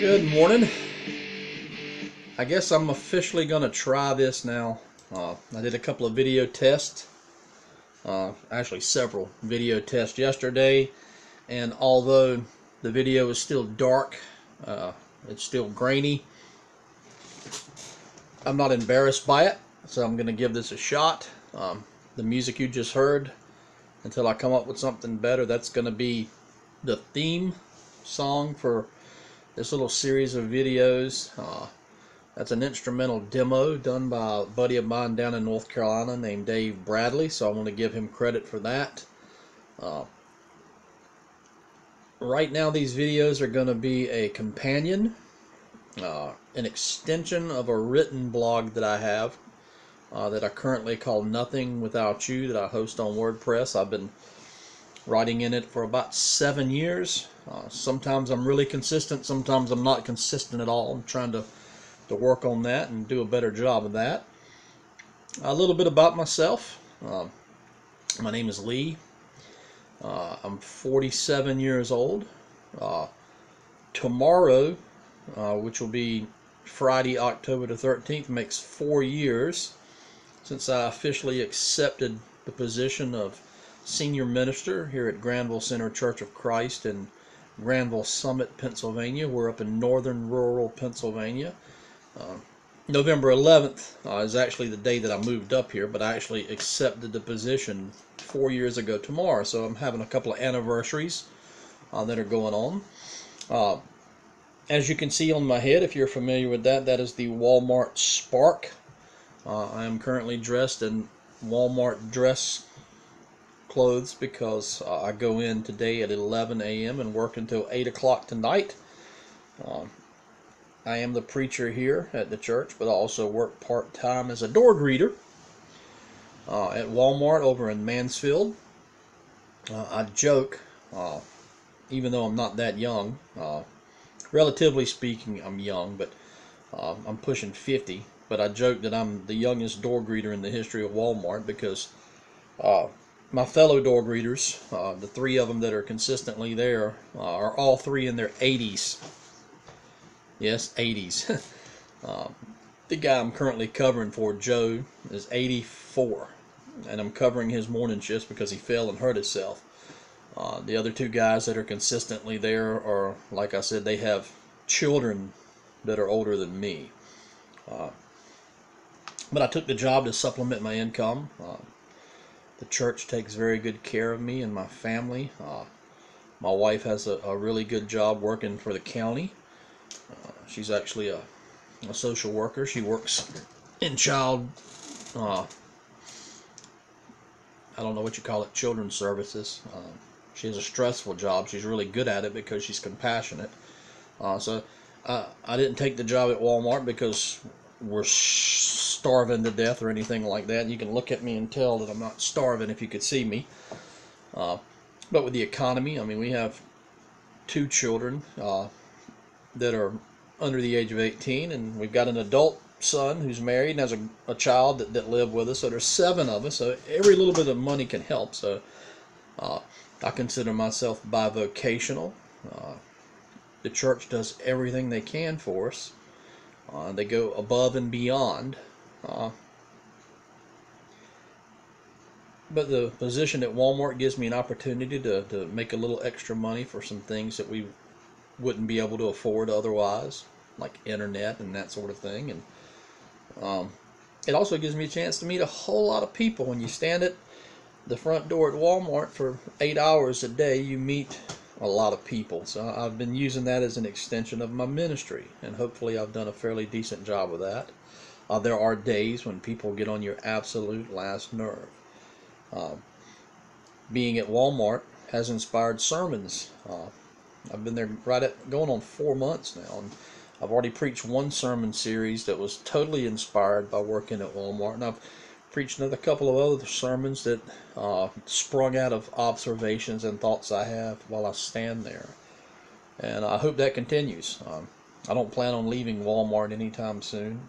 Good morning. I guess I'm officially going to try this now. I did a couple of video tests, actually several video tests yesterday, and although the video is still dark, it's still grainy, I'm not embarrassed by it, so I'm going to give this a shot. The music you just heard, until I come up with something better, that's going to be the theme song for this little series of videos. That's an instrumental demo done by a buddy of mine down in North Carolina named Dave Bradley, so I want to give him credit for that. Right now these videos are going to be a companion, an extension of a written blog that I have that I currently call Nothing Without You, that I host on WordPress. I've been writing in it for about 7 years. Sometimes I'm really consistent, sometimes I'm not consistent at all. I'm trying to work on that and do a better job of that. A little bit about myself. My name is Lee. I'm 47 years old. Tomorrow, which will be Friday, October the 13th, makes 4 years since I officially accepted the position of senior minister here at Granville Center Church of Christ in Granville Summit, Pennsylvania. We're up in northern rural Pennsylvania. November 11th is actually the day that I moved up here, but I actually accepted the position 4 years ago tomorrow, so I'm having a couple of anniversaries that are going on. As you can see on my head, if you're familiar with that, that is the Walmart Spark. I am currently dressed in Walmart dress clothes because I go in today at 11 a.m. and work until 8 o'clock tonight. I am the preacher here at the church, but I also work part-time as a door greeter at Walmart over in Mansfield. I joke, even though I'm not that young, relatively speaking I'm young, but I'm pushing 50, but I joke that I'm the youngest door greeter in the history of Walmart because my fellow door greeters, the three of them that are consistently there, are all three in their 80s. Yes, 80s. The guy I'm currently covering for, Joe, is 84, and I'm covering his morning shifts because he fell and hurt himself. The other two guys that are consistently there are, like I said, they have children that are older than me. But I took the job to supplement my income. The church takes very good care of me and my family. My wife has a really good job working for the county. She's actually a social worker. She works in child, I don't know what you call it, children's services. She has a stressful job. She's really good at it because she's compassionate. So I didn't take the job at Walmart because we're starving to death or anything like that. You can look at me and tell that I'm not starving if you could see me. But with the economy, I mean, we have 2 children that are under the age of 18, and we've got an adult son who's married and has a child that live with us, so there's 7 of us, so every little bit of money can help. So I consider myself bivocational. The church does everything they can for us. They go above and beyond. But the position at Walmart gives me an opportunity to make a little extra money for some things that we wouldn't be able to afford otherwise, like internet and that sort of thing. And it also gives me a chance to meet a whole lot of people. When you stand at the front door at Walmart for 8 hours a day, you meet a lot of people. So I've been using that as an extension of my ministry, and hopefully I've done a fairly decent job of that. There are days when people get on your absolute last nerve. Being at Walmart has inspired sermons. I've been there going on 4 months now, and I've already preached one sermon series that was totally inspired by working at Walmart, and I've preached another couple of other sermons that sprung out of observations and thoughts I have while I stand there, and I hope that continues. I don't plan on leaving Walmart anytime soon.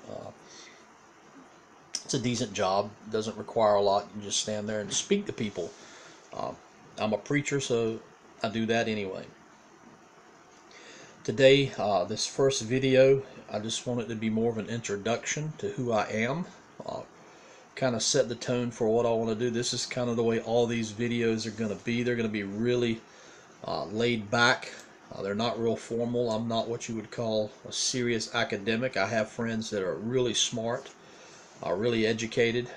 It's a decent job, doesn't require a lot. You just stand there and speak to people. I'm a preacher, so I do that anyway. Today, this first video, I just want it to be more of an introduction to who I am. Kind of set the tone for what I want to do. This is kind of the way all these videos are going to be. They're going to be really laid back. They're not real formal. I'm not what you would call a serious academic. I have friends that are really smart, really educated,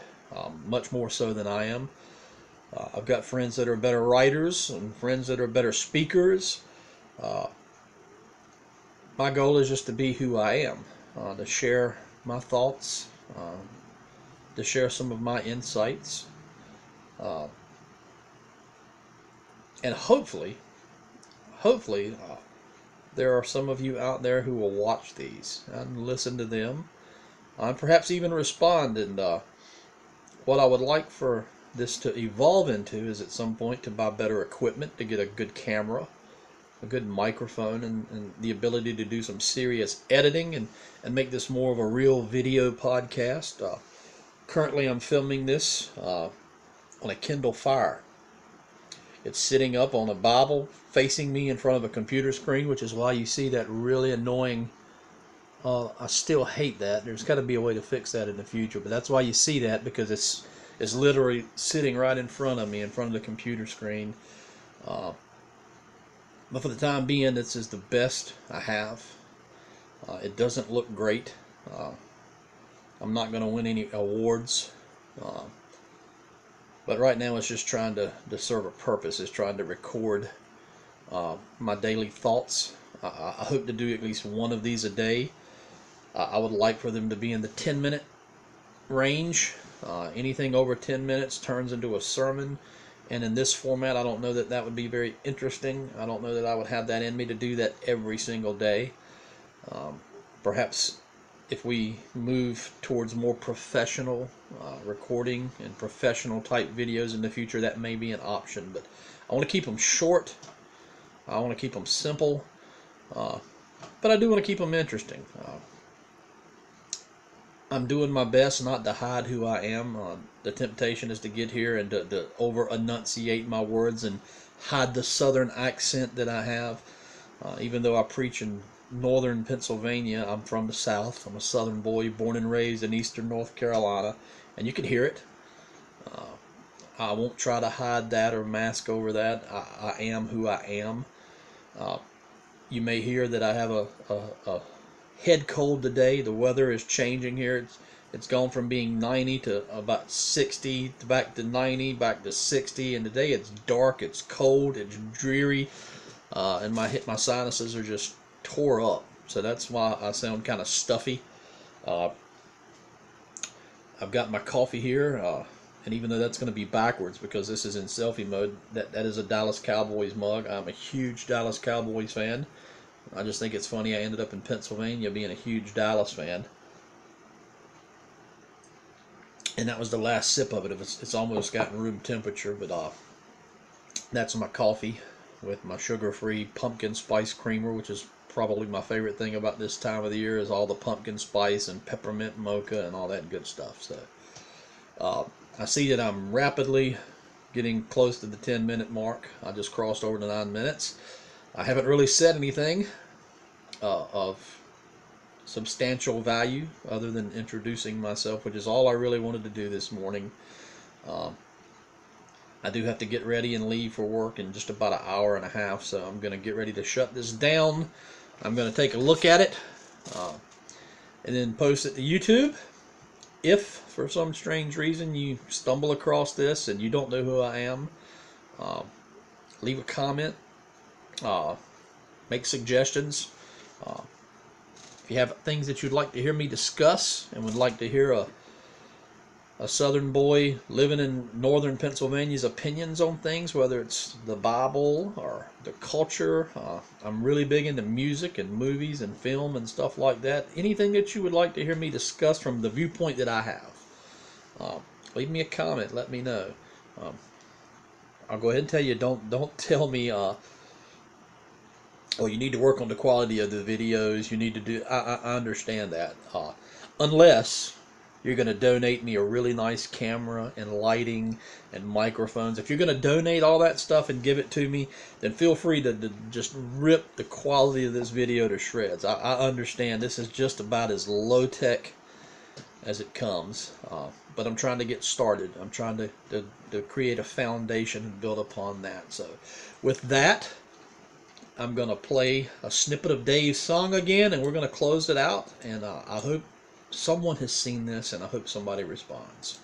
much more so than I am. I've got friends that are better writers and friends that are better speakers. My goal is just to be who I am, to share my thoughts, to share some of my insights, and hopefully, there are some of you out there who will watch these and listen to them, and perhaps even respond. And what I would like for this to evolve into is at some point to buy better equipment, to get a good camera, a good microphone, and the ability to do some serious editing and make this more of a real video podcast. Currently I'm filming this on a Kindle Fire. It's sitting up on a Bible facing me in front of a computer screen, which is why you see that really annoying, I still hate that. There's got to be a way to fix that in the future, but that's why you see that, because it's literally sitting right in front of me, in front of the computer screen. But for the time being, this is the best I have. It doesn't look great. I'm not going to win any awards. But right now it's just trying to serve a purpose. It's trying to record my daily thoughts. I hope to do at least one of these a day. I would like for them to be in the 10-minute range. Anything over 10 minutes turns into a sermon. And in this format, I don't know that that would be very interesting. I don't know that I would have that in me to do that every single day. Perhaps if we move towards more professional recording and professional type videos in the future, that may be an option. But I want to keep them short. I want to keep them simple. But I do want to keep them interesting. I'm doing my best not to hide who I am. The temptation is to get here and to over-enunciate my words and hide the southern accent that I have. Even though I preach in northern Pennsylvania, I'm from the South. I'm a southern boy, born and raised in eastern North Carolina, and you can hear it. I won't try to hide that or mask over that. I am who I am. You may hear that I have a head cold today. The weather is changing here. It's gone from being 90 to about 60, back to 90, back to 60, and today it's dark, it's cold, it's dreary, and my sinuses are just tore up. So that's why I sound kind of stuffy. I've got my coffee here, and even though that's going to be backwards because this is in selfie mode, that is a Dallas Cowboys mug. I'm a huge Dallas Cowboys fan. I just think it's funny I ended up in Pennsylvania being a huge Dallas fan. And that was the last sip of it. It's almost gotten room temperature, but that's my coffee with my sugar-free pumpkin spice creamer, which is probably my favorite thing about this time of the year, is all the pumpkin spice and peppermint mocha and all that good stuff. So I see that I'm rapidly getting close to the 10-minute mark. I just crossed over to 9 minutes. I haven't really said anything of substantial value other than introducing myself, which is all I really wanted to do this morning. I do have to get ready and leave for work in just about an hour and a half, so I'm going to get ready to shut this down. I'm going to take a look at it and then post it to YouTube. If for some strange reason you stumble across this and you don't know who I am, leave a comment. Make suggestions. If you have things that you'd like to hear me discuss and would like to hear a southern boy living in northern Pennsylvania's opinions on things, whether it's the Bible or the culture, I'm really big into music and movies and film and stuff like that. Anything that you would like to hear me discuss from the viewpoint that I have, leave me a comment. Let me know. I'll go ahead and tell you, don't tell me oh, you need to work on the quality of the videos. You need to do. I understand that, unless you're going to donate me a really nice camera and lighting and microphones. If you're going to donate all that stuff and give it to me, then feel free to just rip the quality of this video to shreds. I understand this is just about as low-tech as it comes, but I'm trying to get started. I'm trying to create a foundation and build upon that. So with that, I'm going to play a snippet of Dave's song again, and we're going to close it out. And I hope someone has seen this, and I hope somebody responds.